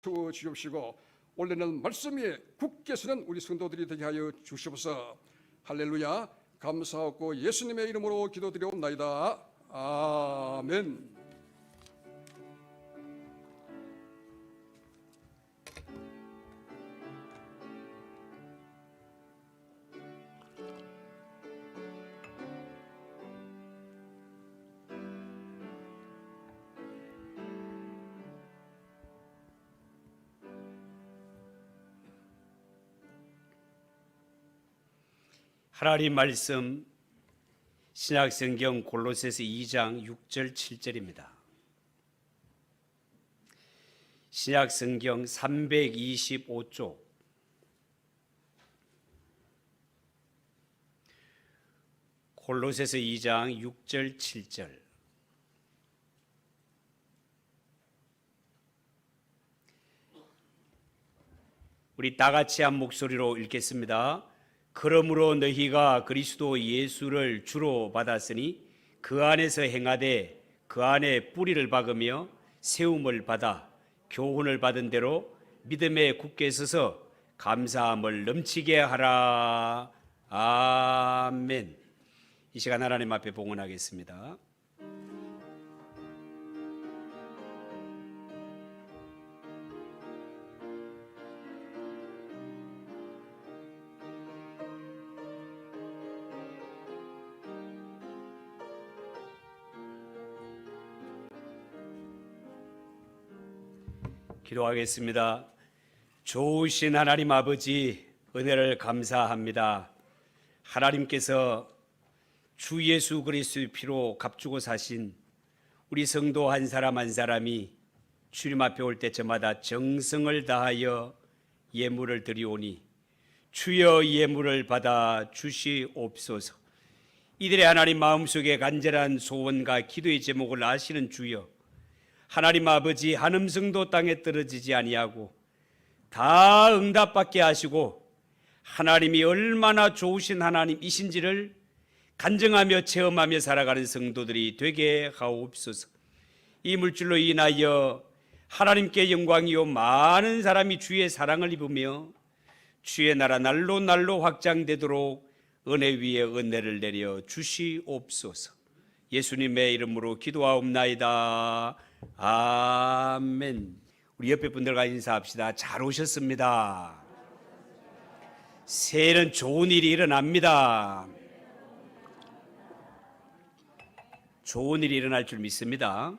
주옵시고 원래는 말씀 위에 굳게 서는 우리 성도들이 되게 하여 주시옵소서. 할렐루야. 감사하고 예수님의 이름으로 기도드리옵나이다. 아멘. 하나님 말씀 신약성경 골로새서 2장 6절 7절입니다. 신약성경 325쪽 골로새서 2장 6절 7절. 우리 다 같이 한 목소리로 읽겠습니다. 그러므로 너희가 그리스도 예수를 주로 받았으니 그 안에서 행하되 그 안에 뿌리를 박으며 세움을 받아 교훈을 받은 대로 믿음에 굳게 서서 감사함을 넘치게 하라. 아멘. 이 시간 하나님 앞에 봉헌하겠습니다. 기도하겠습니다. 좋으신 하나님 아버지, 은혜를 감사합니다. 하나님께서 주 예수 그리스도의 피로 값주고 사신 우리 성도 한 사람 한 사람이 주님 앞에 올 때 저마다 정성을 다하여 예물을 드리오니 주여 예물을 받아 주시옵소서. 이들의 하나님 마음속에 간절한 소원과 기도의 제목을 아시는 주여, 하나님 아버지 한 음성도 땅에 떨어지지 아니하고 다 응답받게 하시고 하나님이 얼마나 좋으신 하나님이신지를 간증하며 체험하며 살아가는 성도들이 되게 하옵소서. 이 물질로 인하여 하나님께 영광이요 많은 사람이 주의 사랑을 입으며 주의 나라 날로 날로 확장되도록 은혜 위에 은혜를 내려 주시옵소서. 예수님의 이름으로 기도하옵나이다. 아멘. 우리 옆에 분들과 인사합시다. 잘 오셨습니다. 새해는 좋은 일이 일어납니다. 좋은 일이 일어날 줄 믿습니다.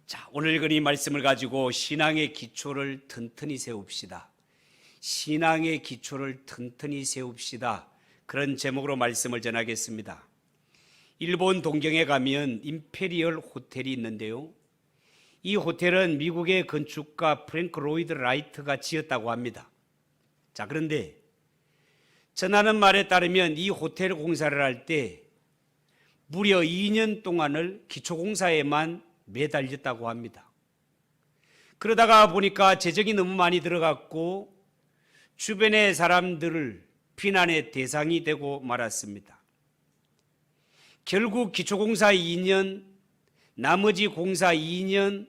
자, 오늘 읽은 이 말씀을 가지고 신앙의 기초를 튼튼히 세웁시다. 신앙의 기초를 튼튼히 세웁시다. 그런 제목으로 말씀을 전하겠습니다. 일본 동경에 가면 임페리얼 호텔이 있는데요, 이 호텔은 미국의 건축가 프랭크 로이드 라이트가 지었다고 합니다. 자, 그런데 전하는 말에 따르면 이 호텔 공사를 할 때 무려 2년 동안을 기초공사에만 매달렸다고 합니다. 그러다가 보니까 재정이 너무 많이 들어갔고 주변의 사람들을 비난의 대상이 되고 말았습니다. 결국 기초공사 2년, 나머지 공사 2년,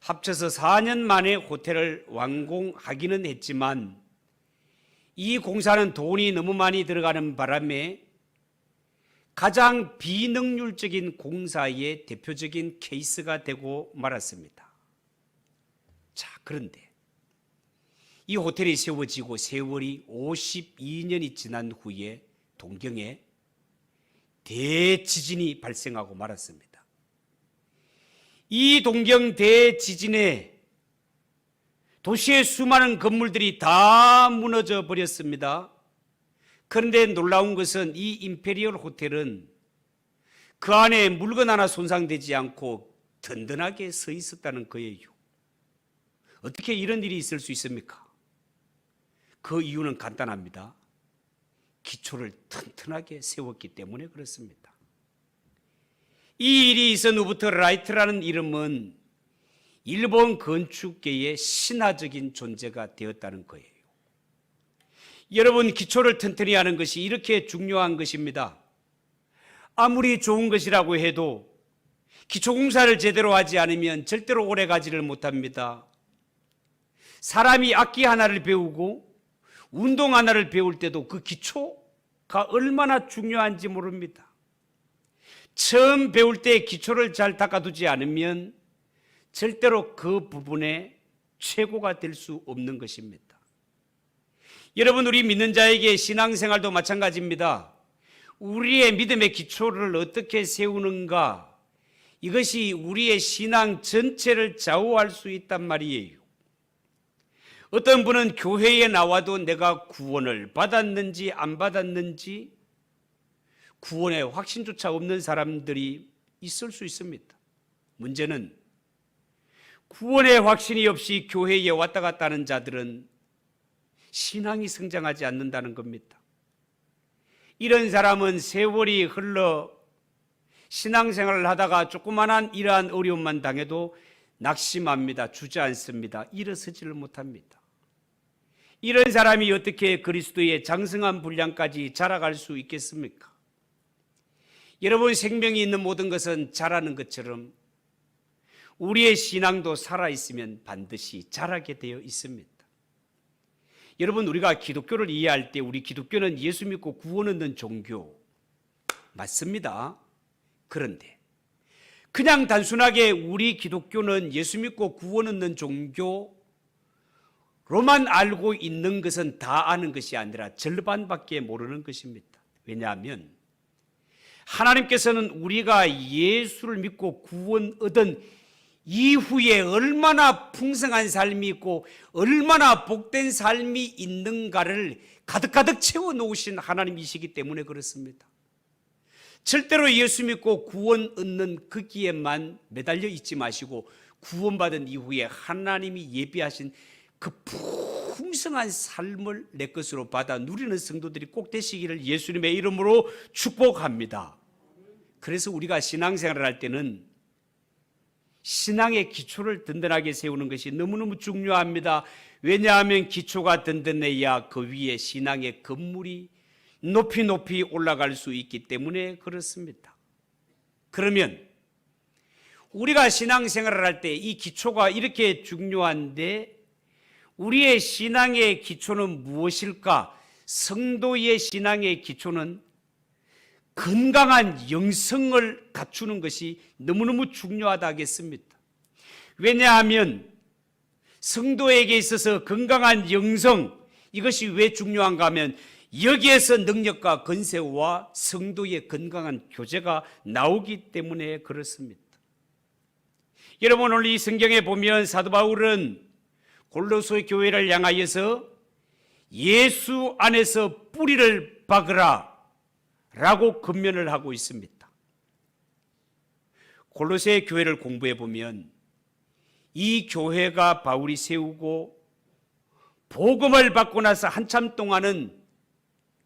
합쳐서 4년 만에 호텔을 완공하기는 했지만 이 공사는 돈이 너무 많이 들어가는 바람에 가장 비능률적인 공사의 대표적인 케이스가 되고 말았습니다. 자, 그런데 이 호텔이 세워지고 세월이 52년이 지난 후에 동경에 대지진이 발생하고 말았습니다. 이 동경 대지진에 도시의 수많은 건물들이 다 무너져 버렸습니다. 그런데 놀라운 것은 이 임페리얼 호텔은 그 안에 물건 하나 손상되지 않고 든든하게 서 있었다는 거예요. 어떻게 이런 일이 있을 수 있습니까? 그 이유는 간단합니다. 기초를 튼튼하게 세웠기 때문에 그렇습니다. 이 일이 있은 후부터 라이트라는 이름은 일본 건축계의 신화적인 존재가 되었다는 거예요. 여러분, 기초를 튼튼히 하는 것이 이렇게 중요한 것입니다. 아무리 좋은 것이라고 해도 기초공사를 제대로 하지 않으면 절대로 오래 가지를 못합니다. 사람이 악기 하나를 배우고 운동 하나를 배울 때도 그 기초가 얼마나 중요한지 모릅니다. 처음 배울 때 기초를 잘 닦아두지 않으면 절대로 그 부분에 최고가 될 수 없는 것입니다. 여러분, 우리 믿는 자에게 신앙생활도 마찬가지입니다. 우리의 믿음의 기초를 어떻게 세우는가, 이것이 우리의 신앙 전체를 좌우할 수 있단 말이에요. 어떤 분은 교회에 나와도 내가 구원을 받았는지 안 받았는지 구원의 확신조차 없는 사람들이 있을 수 있습니다. 문제는 구원의 확신이 없이 교회에 왔다 갔다 하는 자들은 신앙이 성장하지 않는다는 겁니다. 이런 사람은 세월이 흘러 신앙생활을 하다가 조그만한 이러한 어려움만 당해도 낙심합니다. 주저앉습니다. 일어서지를 못합니다. 이런 사람이 어떻게 그리스도의 장성한 분량까지 자라갈 수 있겠습니까? 여러분, 생명이 있는 모든 것은 자라는 것처럼 우리의 신앙도 살아있으면 반드시 자라게 되어 있습니다. 여러분, 우리가 기독교를 이해할 때 우리 기독교는 예수 믿고 구원 얻는 종교 맞습니다. 그런데 그냥 단순하게 우리 기독교는 예수 믿고 구원 얻는 종교로만 알고 있는 것은 다 아는 것이 아니라 절반밖에 모르는 것입니다. 왜냐하면 하나님께서는 우리가 예수를 믿고 구원 얻은 이후에 얼마나 풍성한 삶이 있고 얼마나 복된 삶이 있는가를 가득가득 채워놓으신 하나님이시기 때문에 그렇습니다. 절대로 예수 믿고 구원 얻는 거기에만 매달려 있지 마시고 구원받은 이후에 하나님이 예비하신 그 풍성한 삶을 내 것으로 받아 누리는 성도들이 꼭 되시기를 예수님의 이름으로 축복합니다. 그래서 우리가 신앙생활을 할 때는 신앙의 기초를 든든하게 세우는 것이 너무너무 중요합니다. 왜냐하면 기초가 든든해야 그 위에 신앙의 건물이 높이 높이 올라갈 수 있기 때문에 그렇습니다. 그러면 우리가 신앙생활을 할 때 이 기초가 이렇게 중요한데 우리의 신앙의 기초는 무엇일까? 성도의 신앙의 기초는 건강한 영성을 갖추는 것이 너무너무 중요하다 하겠습니다. 왜냐하면 성도에게 있어서 건강한 영성, 이것이 왜 중요한가 하면 여기에서 능력과 권세와 성도의 건강한 교제가 나오기 때문에 그렇습니다. 여러분, 오늘 이 성경에 보면 사도 바울은 골로새 교회를 향하여서 예수 안에서 뿌리를 박으라 라고 권면을 하고 있습니다. 골로새 교회를 공부해 보면 이 교회가 바울이 세우고 복음을 받고 나서 한참 동안은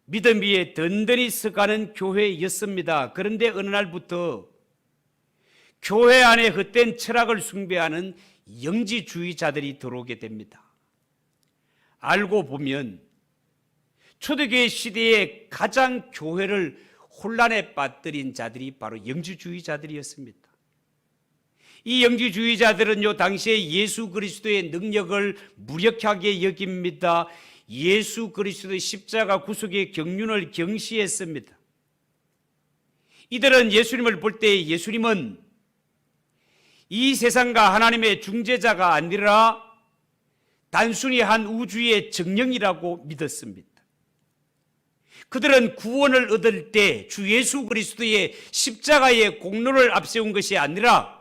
믿음 위에 든든히 서가는 교회였습니다. 그런데 어느 날부터 교회 안에 헛된 철학을 숭배하는 영지주의자들이 들어오게 됩니다. 알고 보면 초대교회 시대에 가장 교회를 혼란에 빠뜨린 자들이 바로 영지주의자들이었습니다. 이 영지주의자들은요, 당시에 예수 그리스도의 능력을 무력하게 여깁니다. 예수 그리스도의 십자가 구속의 경륜을 경시했습니다. 이들은 예수님을 볼 때 예수님은 이 세상과 하나님의 중재자가 아니라 단순히 한 우주의 정령이라고 믿었습니다. 그들은 구원을 얻을 때 주 예수 그리스도의 십자가의 공로를 앞세운 것이 아니라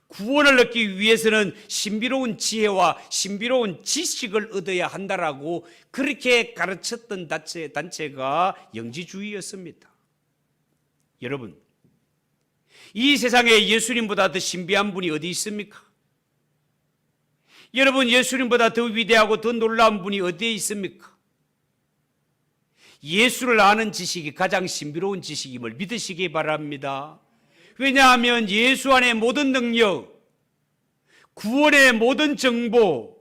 구원을 얻기 위해서는 신비로운 지혜와 신비로운 지식을 얻어야 한다라고 그렇게 가르쳤던 단체가 영지주의였습니다. 여러분, 이 세상에 예수님보다 더 신비한 분이 어디 있습니까? 여러분, 예수님보다 더 위대하고 더 놀라운 분이 어디에 있습니까? 예수를 아는 지식이 가장 신비로운 지식임을 믿으시기 바랍니다. 왜냐하면 예수 안에 모든 능력, 구원의 모든 정보,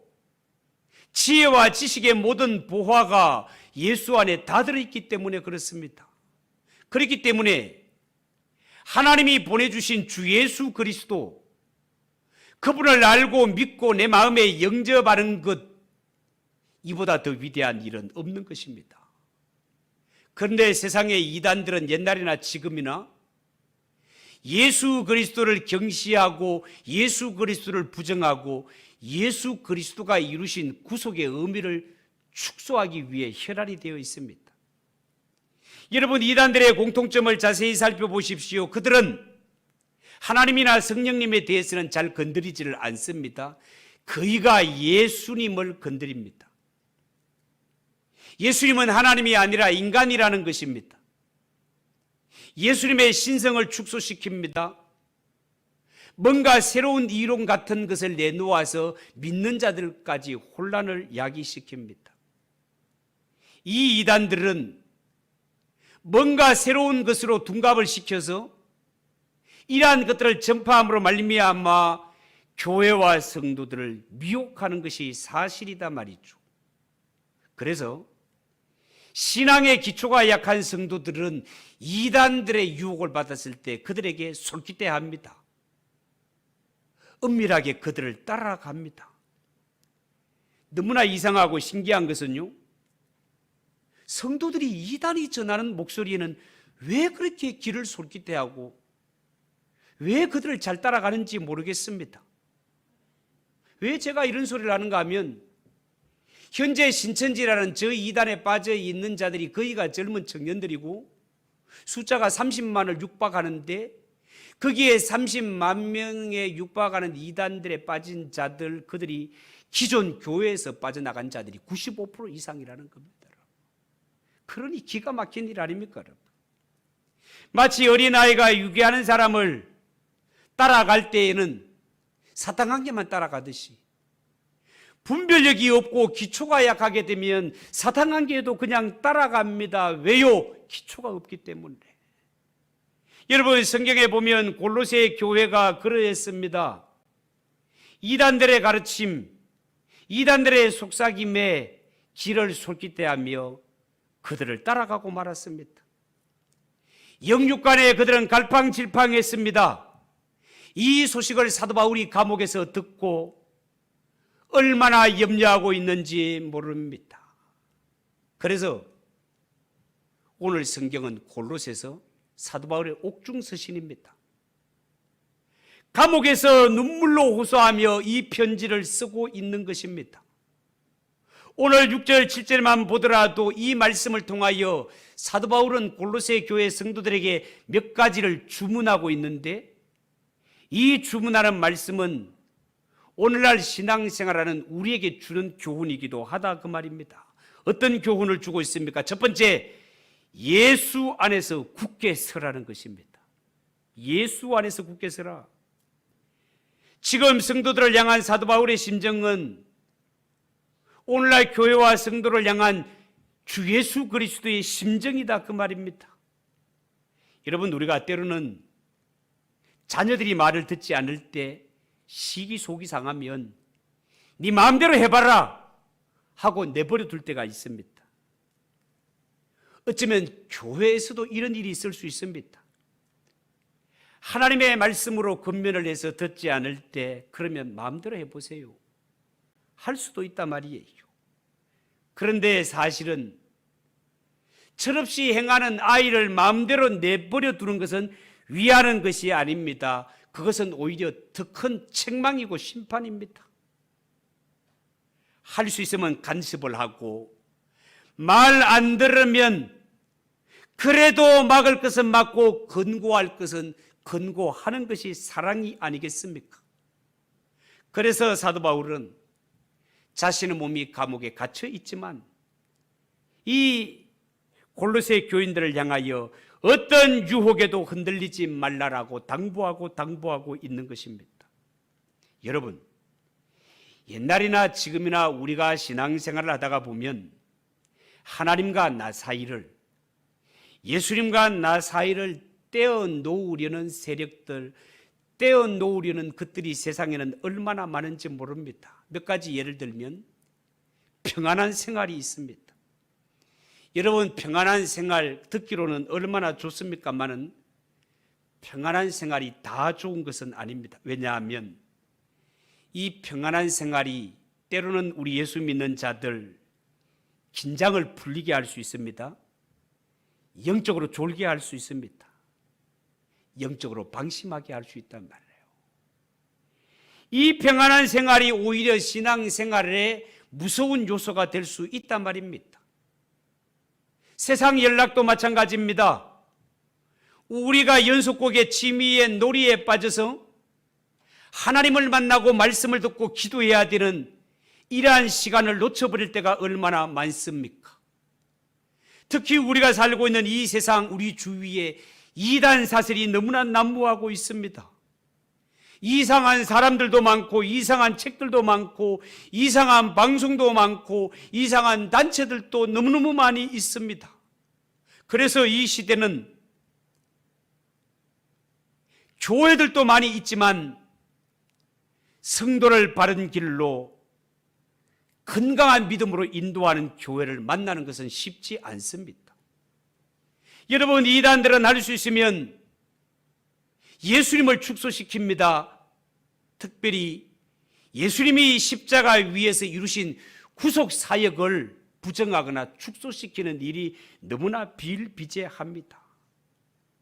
지혜와 지식의 모든 보화가 예수 안에 다 들어있기 때문에 그렇습니다. 그렇기 때문에 하나님이 보내주신 주 예수 그리스도, 그분을 알고 믿고 내 마음에 영접하는 것, 이보다 더 위대한 일은 없는 것입니다. 그런데 세상의 이단들은 옛날이나 지금이나 예수 그리스도를 경시하고 예수 그리스도를 부정하고 예수 그리스도가 이루신 구속의 의미를 축소하기 위해 혈안이 되어 있습니다. 여러분, 이단들의 공통점을 자세히 살펴보십시오. 그들은 하나님이나 성령님에 대해서는 잘 건드리지를 않습니다. 그이가 예수님을 건드립니다. 예수님은 하나님이 아니라 인간이라는 것입니다. 예수님의 신성을 축소시킵니다. 뭔가 새로운 이론 같은 것을 내놓아서 믿는 자들까지 혼란을 야기시킵니다. 이 이단들은 뭔가 새로운 것으로 둔갑을 시켜서 이러한 것들을 전파함으로 말미암아 교회와 성도들을 미혹하는 것이 사실이다 말이죠. 그래서 신앙의 기초가 약한 성도들은 이단들의 유혹을 받았을 때 그들에게 솔깃해합니다. 은밀하게 그들을 따라갑니다. 너무나 이상하고 신기한 것은요, 성도들이 이단이 전하는 목소리에는 왜 그렇게 귀를 솔깃해하고 왜 그들을 잘 따라가는지 모르겠습니다. 왜 제가 이런 소리를 하는가 하면 현재 신천지라는 저 이단에 빠져 있는 자들이 거의가 젊은 청년들이고 숫자가 30만을 육박하는데 거기에 30만 명에 육박하는 이단들에 빠진 자들, 그들이 기존 교회에서 빠져나간 자들이 95% 이상이라는 겁니다. 그러니 기가 막힌 일 아닙니까, 여러분? 마치 어린아이가 유기하는 사람을 따라갈 때에는 사탕 한 개만 따라가듯이 분별력이 없고 기초가 약하게 되면 사탕 한 개도 그냥 따라갑니다. 왜요? 기초가 없기 때문에. 여러분, 성경에 보면 골로새 교회가 그러했습니다. 이단들의 가르침, 이단들의 속삭임에 귀를 솔깃해하며 그들을 따라가고 말았습니다. 영육간에 그들은 갈팡질팡했습니다. 이 소식을 사도 바울이 감옥에서 듣고 얼마나 염려하고 있는지 모릅니다. 그래서 오늘 성경은 골로새서 사도 바울의 옥중서신입니다. 감옥에서 눈물로 호소하며 이 편지를 쓰고 있는 것입니다. 오늘 6절 7절만 보더라도 이 말씀을 통하여 사도 바울은 골로새 교회 성도들에게 몇 가지를 주문하고 있는데, 이 주문하는 말씀은 오늘날 신앙생활하는 우리에게 주는 교훈이기도 하다 그 말입니다. 어떤 교훈을 주고 있습니까? 첫 번째, 예수 안에서 굳게 서라는 것입니다. 예수 안에서 굳게 서라. 지금 성도들을 향한 사도 바울의 심정은 오늘날 교회와 성도를 향한 주 예수 그리스도의 심정이다 그 말입니다. 여러분, 우리가 때로는 자녀들이 말을 듣지 않을 때 시기 속이 상하면 네 마음대로 해봐라 하고 내버려 둘 때가 있습니다. 어쩌면 교회에서도 이런 일이 있을 수 있습니다. 하나님의 말씀으로 권면을 해서 듣지 않을 때 그러면 마음대로 해보세요 할 수도 있단 말이에요. 그런데 사실은 철없이 행하는 아이를 마음대로 내버려 두는 것은 위하는 것이 아닙니다. 그것은 오히려 더 큰 책망이고 심판입니다. 할 수 있으면 간섭을 하고 말 안 들으면 그래도 막을 것은 막고 권고할 것은 권고하는 것이 사랑이 아니겠습니까? 그래서 사도 바울은 자신의 몸이 감옥에 갇혀 있지만 이 골로새 교인들을 향하여 어떤 유혹에도 흔들리지 말라라고 당부하고 있는 것입니다. 여러분, 옛날이나 지금이나 우리가 신앙생활을 하다가 보면 하나님과 나 사이를, 예수님과 나 사이를 떼어놓으려는 세력들, 떼어놓으려는 것들이 세상에는 얼마나 많은지 모릅니다. 몇 가지 예를 들면 평안한 생활이 있습니다. 여러분, 평안한 생활 듣기로는 얼마나 좋습니까마는 평안한 생활이 다 좋은 것은 아닙니다. 왜냐하면 이 평안한 생활이 때로는 우리 예수 믿는 자들 긴장을 풀리게 할 수 있습니다. 영적으로 졸게 할 수 있습니다. 영적으로 방심하게 할 수 있단 말이에요. 이 평안한 생활이 오히려 신앙생활에 무서운 요소가 될 수 있단 말입니다. 세상 연락도 마찬가지입니다. 우리가 연속곡의 취미에 놀이에 빠져서 하나님을 만나고 말씀을 듣고 기도해야 되는 이러한 시간을 놓쳐버릴 때가 얼마나 많습니까? 특히 우리가 살고 있는 이 세상 우리 주위에 이단 사슬이 너무나 난무하고 있습니다. 이상한 사람들도 많고 이상한 책들도 많고 이상한 방송도 많고 이상한 단체들도 너무너무 많이 있습니다. 그래서 이 시대는 교회들도 많이 있지만 성도를 바른 길로 건강한 믿음으로 인도하는 교회를 만나는 것은 쉽지 않습니다. 여러분, 이단들은 할 수 있으면 예수님을 축소시킵니다. 특별히 예수님이 십자가 위에서 이루신 구속 사역을 부정하거나 축소시키는 일이 너무나 비일비재합니다.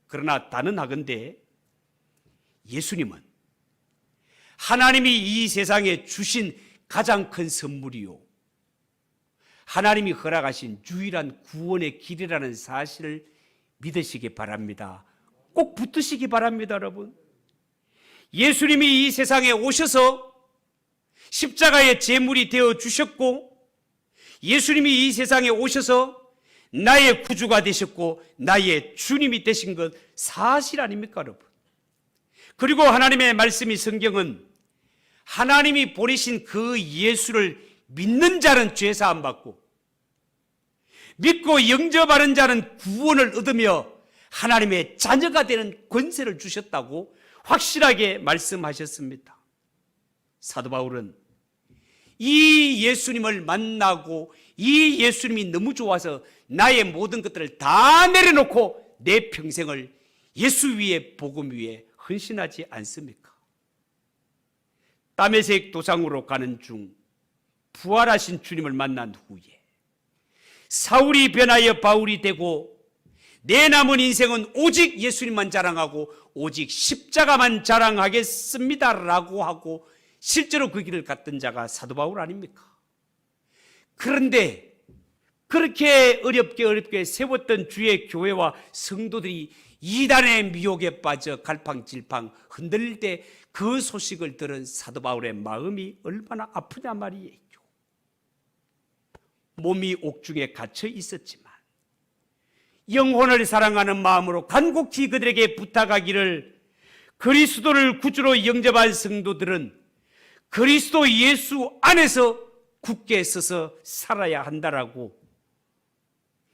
그러나 단언하건대 예수님은 하나님이 이 세상에 주신 가장 큰 선물이요, 하나님이 허락하신 유일한 구원의 길이라는 사실을 믿으시기 바랍니다. 꼭 붙드시기 바랍니다, 여러분. 예수님이 이 세상에 오셔서 십자가의 제물이 되어 주셨고, 예수님이 이 세상에 오셔서 나의 구주가 되셨고 나의 주님이 되신 것 사실 아닙니까, 여러분? 그리고 하나님의 말씀이, 성경은 하나님이 보내신 그 예수를 믿는 자는 죄 사함 받고 믿고 영접하는 자는 구원을 얻으며 하나님의 자녀가 되는 권세를 주셨다고 확실하게 말씀하셨습니다. 사도 바울은 이 예수님을 만나고 이 예수님이 너무 좋아서 나의 모든 것들을 다 내려놓고 내 평생을 예수 위에, 복음 위에 헌신하지 않습니까? 다메섹 도상으로 가는 중 부활하신 주님을 만난 후에 사울이 변하여 바울이 되고 내 남은 인생은 오직 예수님만 자랑하고 오직 십자가만 자랑하겠습니다라고 하고 실제로 그 길을 갔던 자가 사도 바울 아닙니까? 그런데 그렇게 어렵게 세웠던 주의 교회와 성도들이 이단의 미혹에 빠져 갈팡질팡 흔들릴 때 그 소식을 들은 사도 바울의 마음이 얼마나 아프냐 말이에요. 몸이 옥중에 갇혀 있었지만 영혼을 사랑하는 마음으로 간곡히 그들에게 부탁하기를, 그리스도를 구주로 영접한 성도들은 그리스도 예수 안에서 굳게 서서 살아야 한다라고,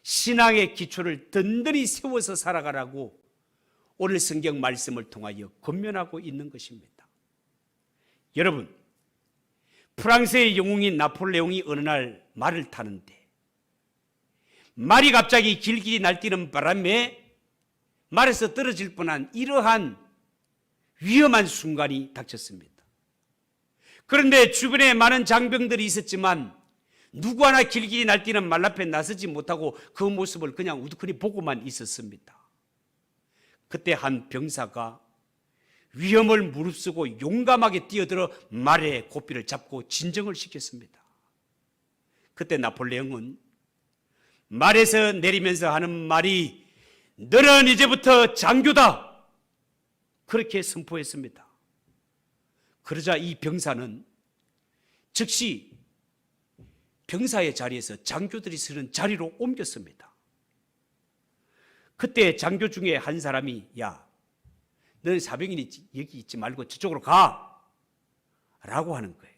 신앙의 기초를 든든히 세워서 살아가라고 오늘 성경 말씀을 통하여 권면하고 있는 것입니다. 여러분, 프랑스의 영웅인 나폴레옹이 어느 날 말을 타는데 말이 갑자기 길길이 날뛰는 바람에 말에서 떨어질 뻔한 이러한 위험한 순간이 닥쳤습니다. 그런데 주변에 많은 장병들이 있었지만 누구 하나 길길이 날뛰는 말 앞에 나서지 못하고 그 모습을 그냥 우두커니 보고만 있었습니다. 그때 한 병사가 위험을 무릅쓰고 용감하게 뛰어들어 말의 고삐를 잡고 진정을 시켰습니다. 그때 나폴레옹은 말에서 내리면서 하는 말이 너는 이제부터 장교다, 그렇게 선포했습니다. 그러자 이 병사는 즉시 병사의 자리에서 장교들이 서는 자리로 옮겼습니다. 그때 장교 중에 한 사람이 야, 너는 사병이니 여기 있지 말고 저쪽으로 가 라고 하는 거예요.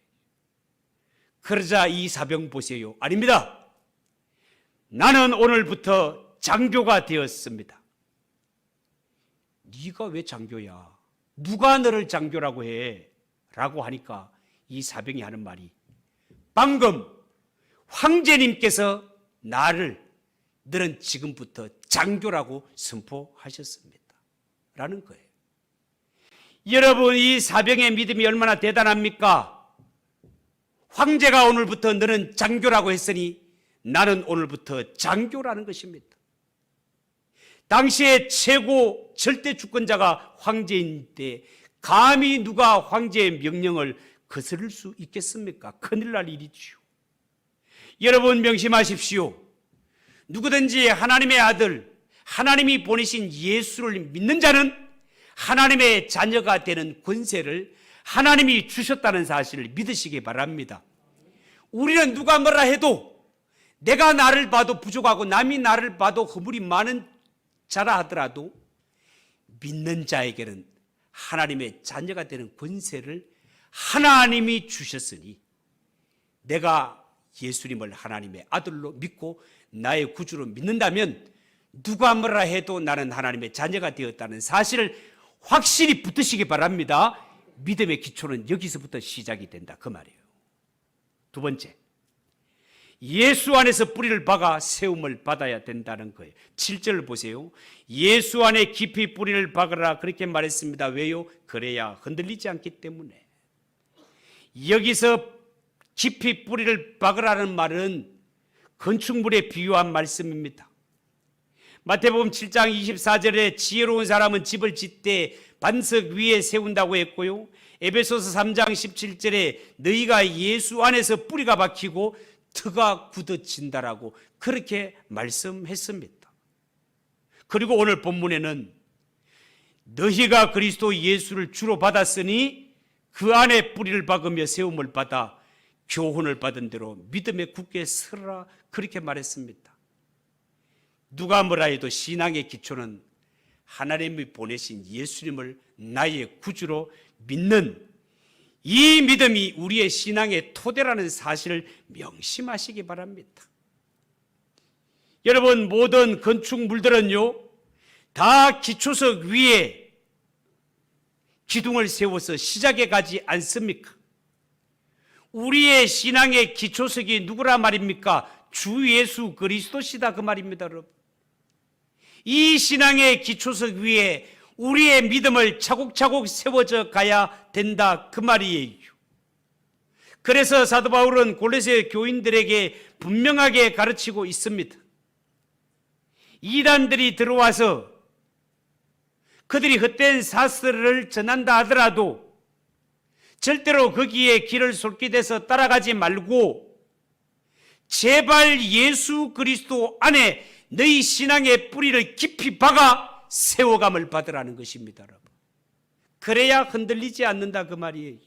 그러자 이 사병 보세요. 아닙니다. 나는 오늘부터 장교가 되었습니다. 네가 왜 장교야? 누가 너를 장교라고 해? 라고 하니까 이 사병이 하는 말이, 방금 황제님께서 너는 지금부터 장교라고 선포하셨습니다 라는 거예요. 여러분, 이 사병의 믿음이 얼마나 대단합니까? 황제가 오늘부터 너는 장교라고 했으니 나는 오늘부터 장교라는 것입니다. 당시에 최고 절대 주권자가 황제인데 감히 누가 황제의 명령을 거스를 수 있겠습니까? 큰일 날 일이지요. 여러분 명심하십시오. 누구든지 하나님의 아들, 하나님이 보내신 예수를 믿는 자는 하나님의 자녀가 되는 권세를 하나님이 주셨다는 사실을 믿으시기 바랍니다. 우리는 누가 뭐라 해도 내가 나를 봐도 부족하고 남이 나를 봐도 허물이 많은 자라 하더라도 믿는 자에게는 하나님의 자녀가 되는 권세를 하나님이 주셨으니 내가 예수님을 하나님의 아들로 믿고 나의 구주로 믿는다면 누가 뭐라 해도 나는 하나님의 자녀가 되었다는 사실을 확실히 붙드시기 바랍니다. 믿음의 기초는 여기서부터 시작이 된다 그 말이에요. 두 번째, 예수 안에서 뿌리를 박아 세움을 받아야 된다는 거예요. 7절을 보세요. 예수 안에 깊이 뿌리를 박으라 그렇게 말했습니다. 왜요? 그래야 흔들리지 않기 때문에. 여기서 깊이 뿌리를 박으라는 말은 건축물에 비유한 말씀입니다. 마태복음 7장 24절에 지혜로운 사람은 집을 짓되 반석 위에 세운다고 했고요. 에베소서 3장 17절에 너희가 예수 안에서 뿌리가 박히고 터가 굳어진다라고 그렇게 말씀했습니다. 그리고 오늘 본문에는 너희가 그리스도 예수를 주로 받았으니 그 안에 뿌리를 박으며 세움을 받아 교훈을 받은 대로 믿음에 굳게 서라 그렇게 말했습니다. 누가 뭐라 해도 신앙의 기초는 하나님이 보내신 예수님을 나의 구주로 믿는 이 믿음이 우리의 신앙의 토대라는 사실을 명심하시기 바랍니다. 여러분, 모든 건축물들은요 다 기초석 위에 기둥을 세워서 시작해 가지 않습니까? 우리의 신앙의 기초석이 누구라 말입니까? 주 예수 그리스도시다 그 말입니다. 여러분, 이 신앙의 기초석 위에 우리의 믿음을 차곡차곡 세워져 가야 된다 그 말이에요. 그래서 사도 바울은 골로새 교인들에게 분명하게 가르치고 있습니다. 이단들이 들어와서 그들이 헛된 사설을 전한다 하더라도 절대로 거기에 길을 솔깃해서 따라가지 말고 제발 예수 그리스도 안에 너희 신앙의 뿌리를 깊이 박아 세워감을 받으라는 것입니다. 여러분. 그래야 흔들리지 않는다 그 말이에요.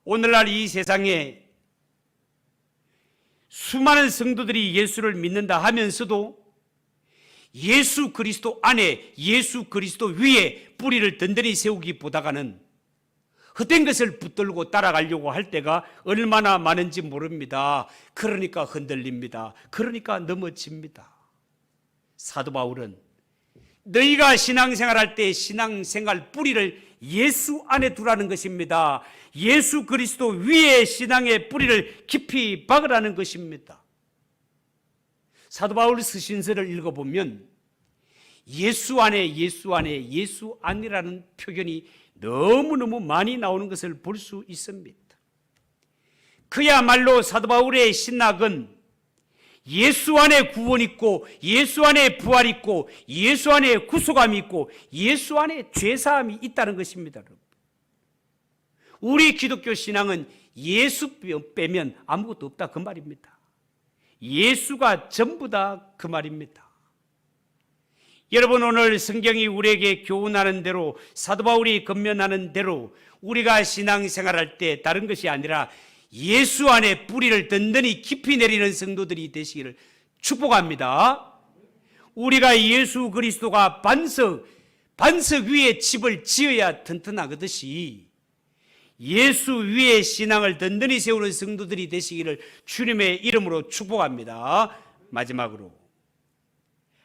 오늘날 이 세상에 수많은 성도들이 예수를 믿는다 하면서도 예수 그리스도 안에 예수 그리스도 위에 뿌리를 든든히 세우기보다는 헛된 것을 붙들고 따라가려고 할 때가 얼마나 많은지 모릅니다. 그러니까 흔들립니다. 그러니까 넘어집니다. 사도 바울은 너희가 신앙생활할 때 신앙생활 뿌리를 예수 안에 두라는 것입니다. 예수 그리스도 위에 신앙의 뿌리를 깊이 박으라는 것입니다. 사도 바울 서신서를 읽어보면 예수 안에 예수 안에 예수 안이라는 표현이 너무너무 많이 나오는 것을 볼 수 있습니다. 그야말로 사도 바울의 신학은 예수 안에 구원 있고 예수 안에 부활 있고 예수 안에 구속함이 있고 예수 안에 죄사함이 있다는 것입니다. 우리 기독교 신앙은 예수 빼면 아무것도 없다 그 말입니다. 예수가 전부다 그 말입니다. 여러분, 오늘 성경이 우리에게 교훈하는 대로 사도 바울이 권면하는 대로 우리가 신앙생활할 때 다른 것이 아니라 예수 안에 뿌리를 든든히 깊이 내리는 성도들이 되시기를 축복합니다. 우리가 예수 그리스도가 반석 위에 집을 지어야 튼튼하듯이 예수 위에 신앙을 든든히 세우는 성도들이 되시기를 주님의 이름으로 축복합니다. 마지막으로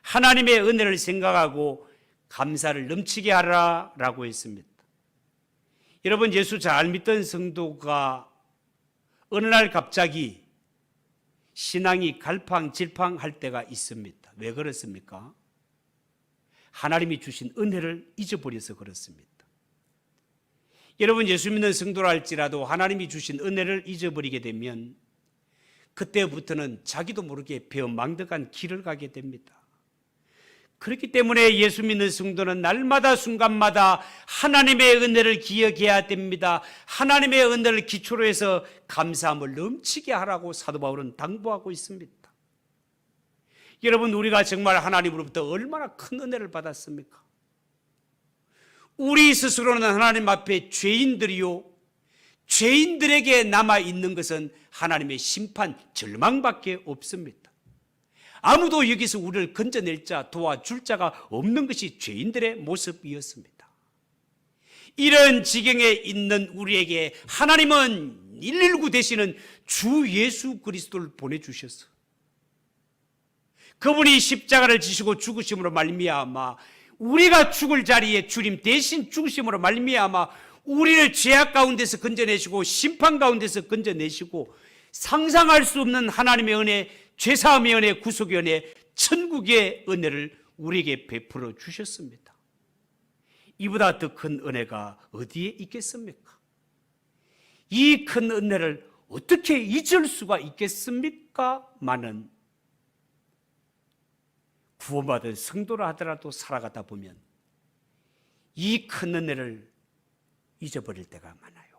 하나님의 은혜를 생각하고 감사를 넘치게 하라라고 했습니다. 여러분, 예수 잘 믿던 성도가 어느 날 갑자기 신앙이 갈팡질팡할 때가 있습니다. 왜 그렇습니까? 하나님이 주신 은혜를 잊어버려서 그렇습니다. 여러분, 예수 믿는 성도라 할지라도 하나님이 주신 은혜를 잊어버리게 되면 그때부터는 자기도 모르게 배은망덕한 길을 가게 됩니다. 그렇기 때문에 예수 믿는 성도는 날마다 순간마다 하나님의 은혜를 기억해야 됩니다. 하나님의 은혜를 기초로 해서 감사함을 넘치게 하라고 사도 바울은 당부하고 있습니다. 여러분, 우리가 정말 하나님으로부터 얼마나 큰 은혜를 받았습니까? 우리 스스로는 하나님 앞에 죄인들이요, 죄인들에게 남아있는 것은 하나님의 심판, 절망밖에 없습니다. 아무도 여기서 우리를 건져낼 자, 도와줄 자가 없는 것이 죄인들의 모습이었습니다. 이런 지경에 있는 우리에게 하나님은 119 되시는 주 예수 그리스도를 보내주셨어. 그분이 십자가를 지시고 죽으심으로 말미암아 우리가 죽을 자리에 주님 대신 죽으심으로 말미암아 우리를 죄악 가운데서 건져내시고 심판 가운데서 건져내시고 상상할 수 없는 하나님의 은혜, 죄사함의 은혜, 구속의 은혜, 천국의 은혜를 우리에게 베풀어 주셨습니다. 이보다 더 큰 은혜가 어디에 있겠습니까? 이 큰 은혜를 어떻게 잊을 수가 있겠습니까? 많은 구원받은 성도라 하더라도 살아가다 보면 이 큰 은혜를 잊어버릴 때가 많아요.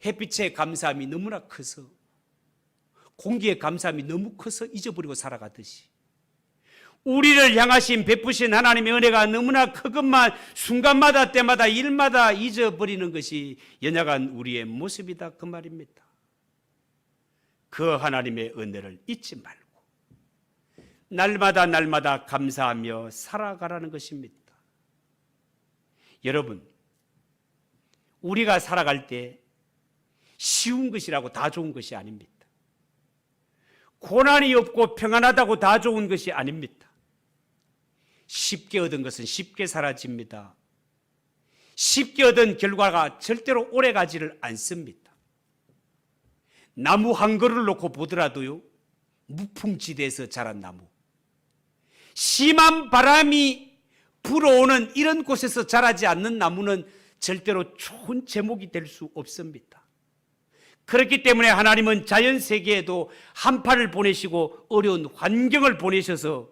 햇빛의 감사함이 너무나 커서, 공기의 감사함이 너무 커서 잊어버리고 살아가듯이 우리를 향하신 베푸신 하나님의 은혜가 너무나 크건만 순간마다 때마다 일마다 잊어버리는 것이 연약한 우리의 모습이다, 그 말입니다. 그 하나님의 은혜를 잊지 말고 날마다 감사하며 살아가라는 것입니다. 여러분, 우리가 살아갈 때 쉬운 것이라고 다 좋은 것이 아닙니다. 고난이 없고 평안하다고 다 좋은 것이 아닙니다. 쉽게 얻은 것은 쉽게 사라집니다. 쉽게 얻은 결과가 절대로 오래가지를 않습니다. 나무 한 그루를 놓고 보더라도요, 무풍지대에서 자란 나무, 심한 바람이 불어오는 이런 곳에서 자라지 않는 나무는 절대로 좋은 제목이 될 수 없습니다. 그렇기 때문에 하나님은 자연 세계에도 한파를 보내시고 어려운 환경을 보내셔서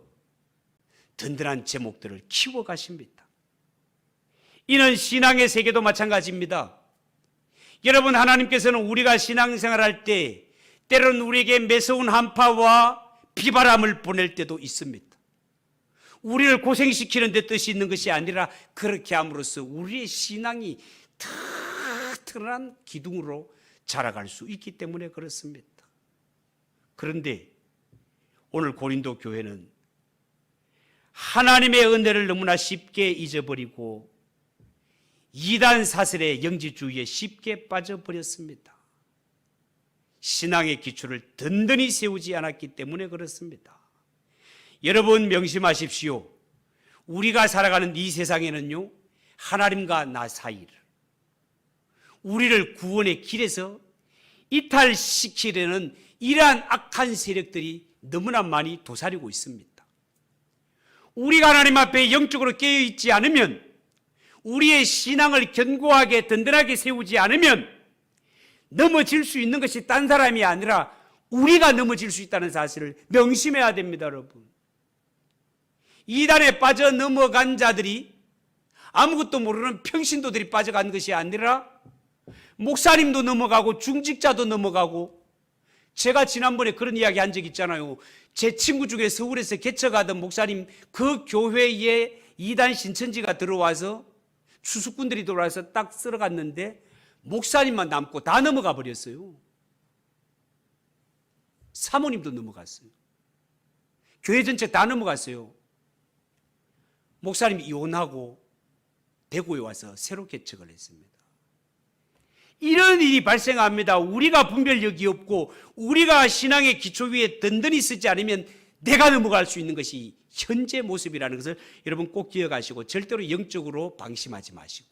든든한 제목들을 키워 가십니다. 이는 신앙의 세계도 마찬가지입니다. 여러분, 하나님께서는 우리가 신앙생활할 때 때로는 우리에게 매서운 한파와 비바람을 보낼 때도 있습니다. 우리를 고생시키는 데 뜻이 있는 것이 아니라 그렇게 함으로써 우리의 신앙이 튼튼한 기둥으로 자라갈 수 있기 때문에 그렇습니다. 그런데 오늘 고린도 교회는 하나님의 은혜를 너무나 쉽게 잊어버리고 이단 사슬의 영지주의에 쉽게 빠져버렸습니다. 신앙의 기초를 든든히 세우지 않았기 때문에 그렇습니다. 여러분, 명심하십시오. 우리가 살아가는 이 세상에는요, 하나님과 나 사이를, 우리를 구원의 길에서 이탈시키려는 이러한 악한 세력들이 너무나 많이 도사리고 있습니다. 우리가 하나님 앞에 영적으로 깨어있지 않으면, 우리의 신앙을 견고하게 든든하게 세우지 않으면 넘어질 수 있는 것이 딴 사람이 아니라 우리가 넘어질 수 있다는 사실을 명심해야 됩니다, 여러분. 이단에 빠져 넘어간 자들이 아무것도 모르는 평신도들이 빠져간 것이 아니라 목사님도 넘어가고 중직자도 넘어가고, 제가 지난번에 그런 이야기 한 적 있잖아요. 제 친구 중에 서울에서 개척하던 목사님, 그 교회에 이단 신천지가 들어와서 추수꾼들이 들어와서 딱 쓸어갔는데 목사님만 남고 다 넘어가 버렸어요. 사모님도 넘어갔어요. 교회 전체 다 넘어갔어요. 목사님이 이혼하고 대구에 와서 새로 개척을 했습니다. 이런 일이 발생합니다. 우리가 분별력이 없고 우리가 신앙의 기초 위에 든든히 서지 않으면 내가 넘어갈 수 있는 것이 현재 모습이라는 것을 여러분 꼭 기억하시고 절대로 영적으로 방심하지 마시고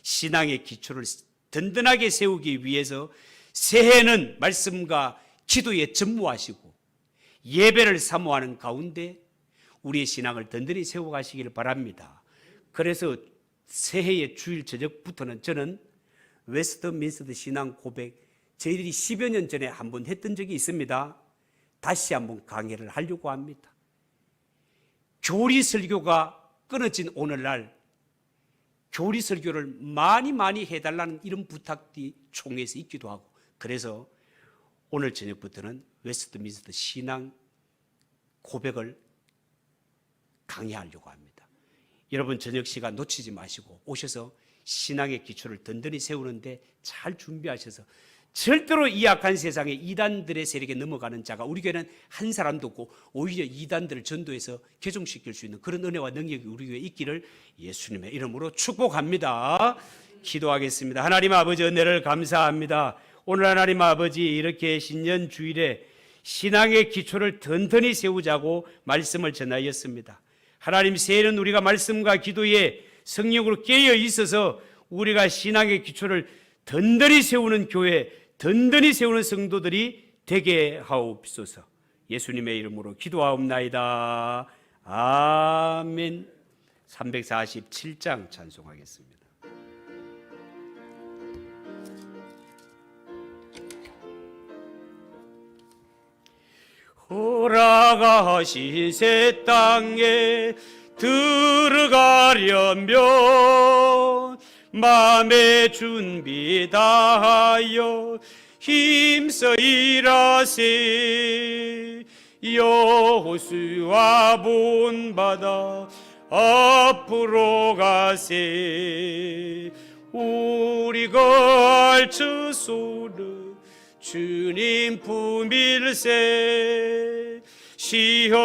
신앙의 기초를 든든하게 세우기 위해서 새해는 말씀과 기도에 전무하시고 예배를 사모하는 가운데 우리의 신앙을 든든히 세워가시기를 바랍니다. 그래서 새해의 주일 저녁부터는 저는 웨스트민스터 신앙 고백 저희들이 10여 년 전에 한번 했던 적이 있습니다. 다시 한번 강해를 하려고 합니다. 교리 설교가 끊어진 오늘날 교리 설교를 많이 해달라는 이런 부탁이 총회에서 있기도 하고, 그래서 오늘 저녁부터는 웨스트민스터 신앙 고백을 강의하려고 합니다. 여러분 저녁 시간 놓치지 마시고 오셔서 신앙의 기초를 든든히 세우는데 잘 준비하셔서, 절대로 이 악한 세상에 이단들의 세력에 넘어가는 자가 우리 교회는 한 사람도 없고 오히려 이단들을 전도해서 개종시킬 수 있는 그런 은혜와 능력이 우리 교회에 있기를 예수님의 이름으로 축복합니다. 기도하겠습니다. 하나님 아버지, 은혜를 감사합니다. 오늘 하나님 아버지, 이렇게 신년 주일에 신앙의 기초를 든든히 세우자고 말씀을 전하였습니다. 하나님, 새해는 우리가 말씀과 기도에 성령으로 깨어 있어서 우리가 신앙의 기초를 든든히 세우는 교회, 든든히 세우는 성도들이 되게 하옵소서. 예수님의 이름으로 기도하옵나이다. 아멘. 347장 찬송하겠습니다. 허락하신 새 땅에 들어가려면 마음의 준비 다하여 힘써 일하세. 여호수아 본받아 앞으로 가세. 우리가 알츠소를 주님 품일세. 시험